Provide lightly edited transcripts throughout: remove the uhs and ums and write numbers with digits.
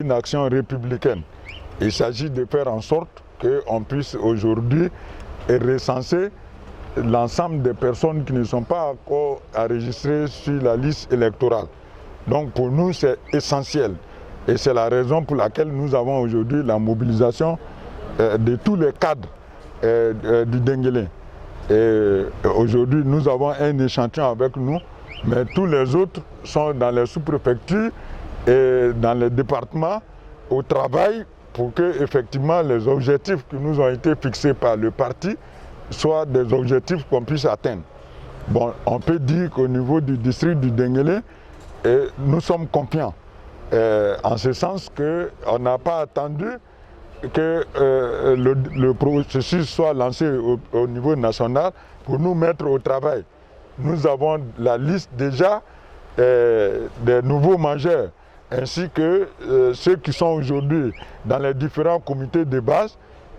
une action républicaine. Il s'agit de faire en sorte qu'on puisse aujourd'hui recenser l'ensemble des personnes qui ne sont pas encore enregistrées sur la liste électorale. Donc pour nous, c'est essentiel. Et c'est la raison pour laquelle nous avons aujourd'hui la mobilisation de tous les cadres du Denguélé. Et aujourd'hui, nous avons un échantillon avec nous, mais tous les autres sont dans les sous-préfectures et dans les départements au travail pour que effectivement les objectifs qui nous ont été fixés par le parti soient des objectifs qu'on puisse atteindre. Bon, on peut dire qu'au niveau du district du Denguélé, nous sommes confiants, en ce sens qu'on n'a pas attendu que le processus soit lancé au niveau national pour nous mettre au travail. Nous avons la liste déjà des nouveaux majeurs, ainsi que ceux qui sont aujourd'hui dans les différents comités de base,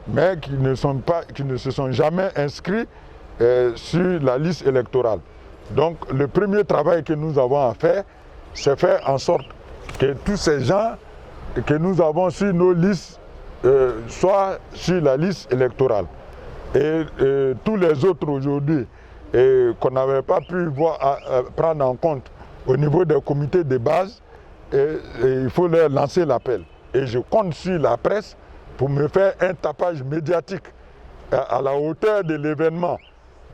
mais qui ne se sont jamais inscrits sur la liste électorale. Donc le premier travail que nous avons à faire, c'est faire en sorte que tous ces gens que nous avons sur nos listes soient sur la liste électorale. Et tous les autres aujourd'hui qu'on n'avait pas pu prendre en compte au niveau des comités de base, il faut leur lancer l'appel. Et je compte sur la presse pour me faire un tapage médiatique à la hauteur de l'événement,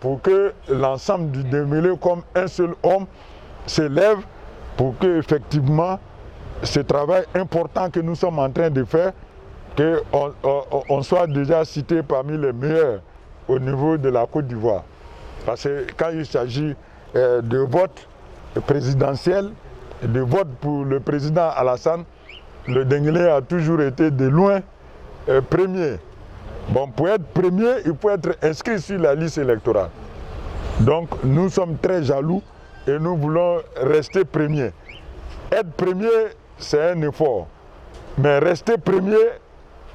pour que l'ensemble du Denguélé, comme un seul homme, s'élève pour que effectivement ce travail important que nous sommes en train de faire, qu'on soit déjà cité parmi les meilleurs au niveau de la Côte d'Ivoire. Parce que quand il s'agit de vote présidentiel, de vote pour le président Alassane, le Denguélé a toujours été de loin premier. Bon, pour être premier, il faut être inscrit sur la liste électorale. Donc nous sommes très jaloux et nous voulons rester premier. Être premier, c'est un effort. Mais rester premier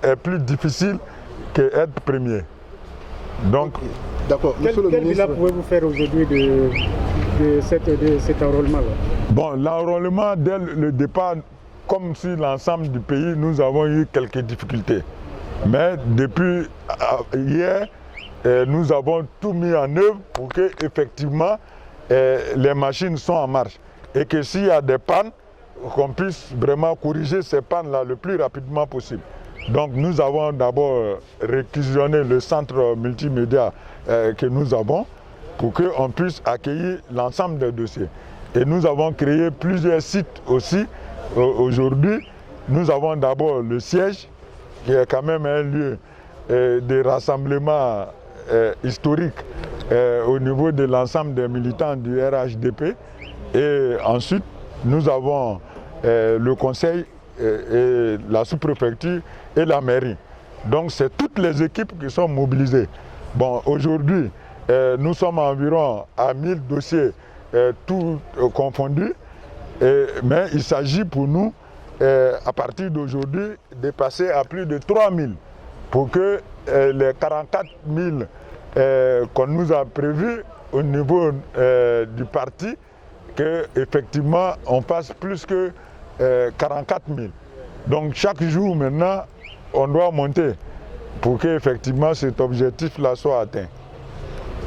est plus difficile qu'être premier. Donc, d'accord. Quel bilan pouvez-vous faire aujourd'hui de cet enrôlement-là? Bon, l'enrôlement, dès le départ, comme sur l'ensemble du pays, nous avons eu quelques difficultés. Mais depuis hier, nous avons tout mis en œuvre pour que effectivement les machines sont en marche. Et que s'il y a des pannes, qu'on puisse vraiment corriger ces pannes-là le plus rapidement possible. Donc nous avons d'abord réquisitionné le centre multimédia que nous avons pour qu'on puisse accueillir l'ensemble des dossiers. Et nous avons créé plusieurs sites aussi. Aujourd'hui, nous avons d'abord le siège, qui est quand même un lieu de rassemblement historique au niveau de l'ensemble des militants du RHDP. Et ensuite, nous avons le conseil et la sous-préfecture et la mairie. Donc c'est toutes les équipes qui sont mobilisées. Bon, aujourd'hui, nous sommes environ à 1000 dossiers, tout confondus, mais il s'agit pour nous, à partir d'aujourd'hui, de passer à plus de 3000 pour que les 44 000 qu'on nous a prévus au niveau du parti, qu'effectivement on fasse plus que 44 000. Donc chaque jour maintenant, on doit monter pour qu'effectivement cet objectif-là soit atteint.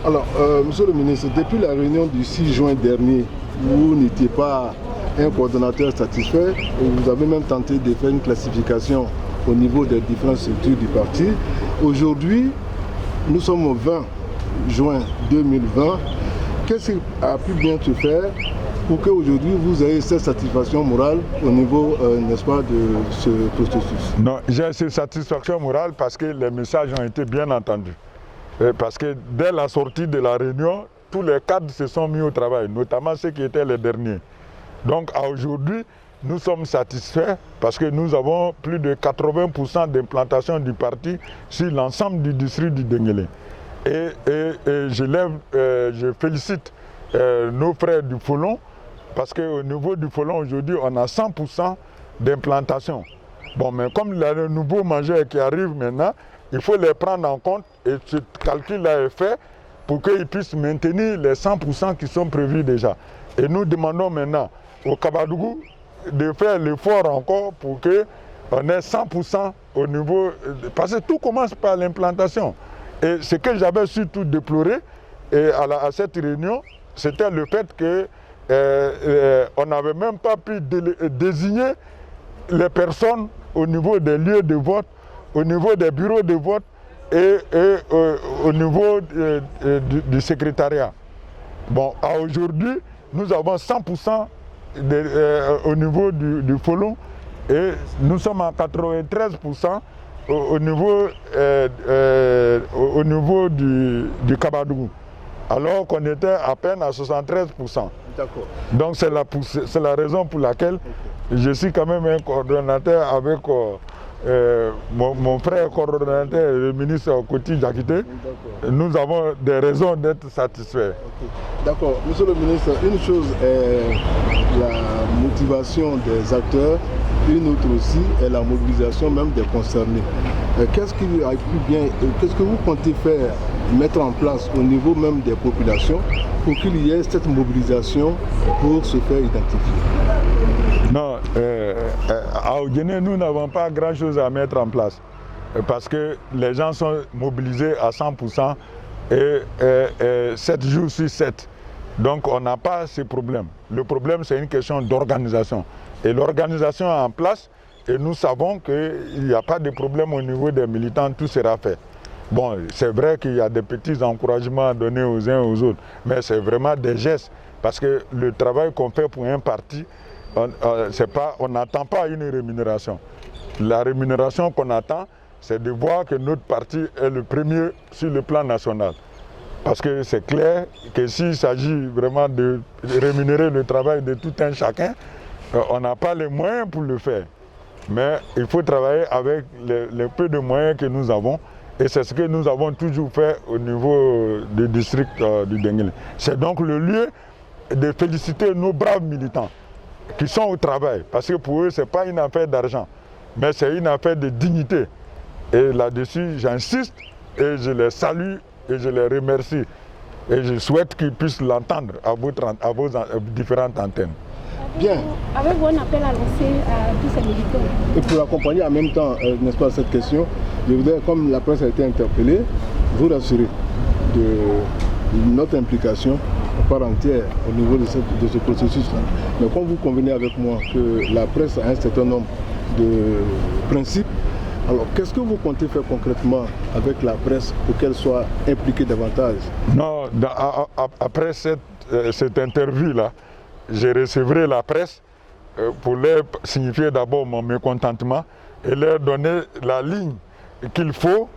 Alors, monsieur le ministre, depuis la réunion du 6 juin dernier, vous n'étiez pas un coordonnateur satisfait, vous avez même tenté de faire une classification au niveau des différentes structures du parti. Aujourd'hui, nous sommes au 20 juin 2020. Qu'est-ce qui a pu bien se faire pour qu'aujourd'hui vous ayez cette satisfaction morale au niveau, n'est-ce pas, de ce processus? Non, j'ai cette satisfaction morale parce que les messages ont été bien entendus. Parce que dès la sortie de la réunion, tous les cadres se sont mis au travail, notamment ceux qui étaient les derniers. Donc à aujourd'hui, nous sommes satisfaits parce que nous avons plus de 80% d'implantation du parti sur l'ensemble du district du Denguélé. Et je félicite nos frères du Folon, parce qu'au niveau du Folon aujourd'hui, on a 100% d'implantation. Bon, mais comme il y a de nouveaux majeurs qui arrivent maintenant, il faut les prendre en compte et ce calcul-là est fait pour qu'ils puissent maintenir les 100% qui sont prévus déjà. Et nous demandons maintenant au Kabadougou de faire l'effort encore pour que on est 100% au niveau, parce que tout commence par l'implantation. Et ce que j'avais surtout déploré à cette réunion, c'était le fait que on n'avait même pas pu désigner les personnes au niveau des lieux de vote, au niveau des bureaux de vote et au niveau du secrétariat. Bon, à aujourd'hui, nous avons 100% au niveau du Folon et nous sommes à 93% au niveau du Kabadougou, alors qu'on était à peine à 73%. D'accord. Donc c'est la raison pour laquelle je suis quand même un coordonnateur avec mon frère coordonnateur, le ministre Koti Diakité. Nous avons des raisons d'être satisfaits. Okay. D'accord. Monsieur le ministre, une chose est la motivation des acteurs, une autre aussi est la mobilisation même des concernés. Qu'est-ce que vous comptez faire, mettre en place au niveau même des populations pour qu'il y ait cette mobilisation pour se faire identifier? Non, à Ogéné, nous n'avons pas grand-chose à mettre en place parce que les gens sont mobilisés à 100% et 7 jours sur 7. Donc on n'a pas ce problème. Le problème, c'est une question d'organisation. Et l'organisation est en place et nous savons qu'il n'y a pas de problème au niveau des militants, tout sera fait. Bon, c'est vrai qu'il y a des petits encouragements à donner aux uns et aux autres, mais c'est vraiment des gestes parce que le travail qu'on fait pour un parti, on n'attend pas une rémunération. La rémunération qu'on attend, c'est de voir que notre parti est le premier sur le plan national. Parce que c'est clair que s'il s'agit vraiment de rémunérer le travail de tout un chacun, on n'a pas les moyens pour le faire. Mais il faut travailler avec les peu de moyens que nous avons. Et c'est ce que nous avons toujours fait au niveau du district du Denguélé. C'est donc le lieu de féliciter nos braves militants qui sont au travail. Parce que pour eux, ce n'est pas une affaire d'argent, mais c'est une affaire de dignité. Et là-dessus, j'insiste et je les salue et je les remercie. Et je souhaite qu'ils puissent l'entendre à vos différentes antennes. Bien. Avez-vous un appel à lancer à tous ces militants? Et pour accompagner en même temps, n'est-ce pas, cette question, je voudrais, comme la presse a été interpellée, vous rassurer de notre implication à part entière au niveau de ce processus-là. Mais comme vous convenez avec moi que la presse a un certain nombre de principes, alors qu'est-ce que vous comptez faire concrètement avec la presse pour qu'elle soit impliquée davantage? Non, après cette interview-là, je recevrai la presse pour leur signifier d'abord mon mécontentement et leur donner la ligne qu'il faut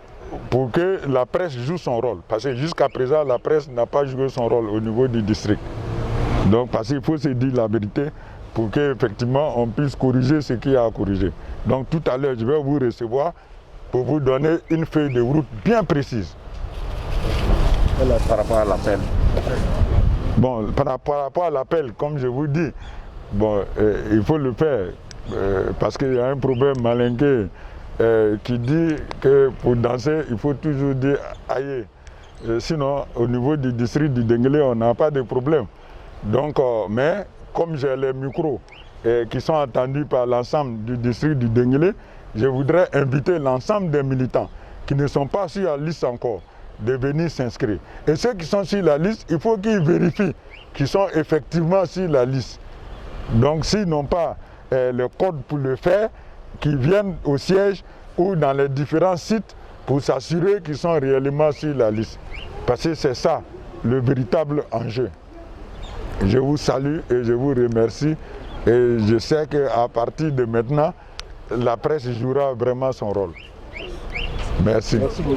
pour que la presse joue son rôle. Parce que jusqu'à présent, la presse n'a pas joué son rôle au niveau du district. Donc, parce qu'il faut se dire la vérité pour qu'effectivement on puisse corriger ce qu'il y a à corriger. Donc, tout à l'heure, je vais vous recevoir pour vous donner une feuille de route bien précise. Par rapport à l'appel. Bon, par rapport à l'appel, comme je vous dis, bon, il faut le faire parce qu'il y a un problème malinqué qui dit que pour danser, il faut toujours dire aïe. Sinon, au niveau du district du Denguélé, on n'a pas de problème. Donc, mais comme j'ai les micros qui sont entendus par l'ensemble du district du Denguélé, je voudrais inviter l'ensemble des militants qui ne sont pas sur la liste encore de venir s'inscrire. Et ceux qui sont sur la liste, il faut qu'ils vérifient qu'ils sont effectivement sur la liste. Donc s'ils n'ont pas le code pour le faire, qu'ils viennent au siège ou dans les différents sites pour s'assurer qu'ils sont réellement sur la liste. Parce que c'est ça le véritable enjeu. Je vous salue et je vous remercie. Et je sais qu'à partir de maintenant, la presse jouera vraiment son rôle. Merci. Merci beaucoup.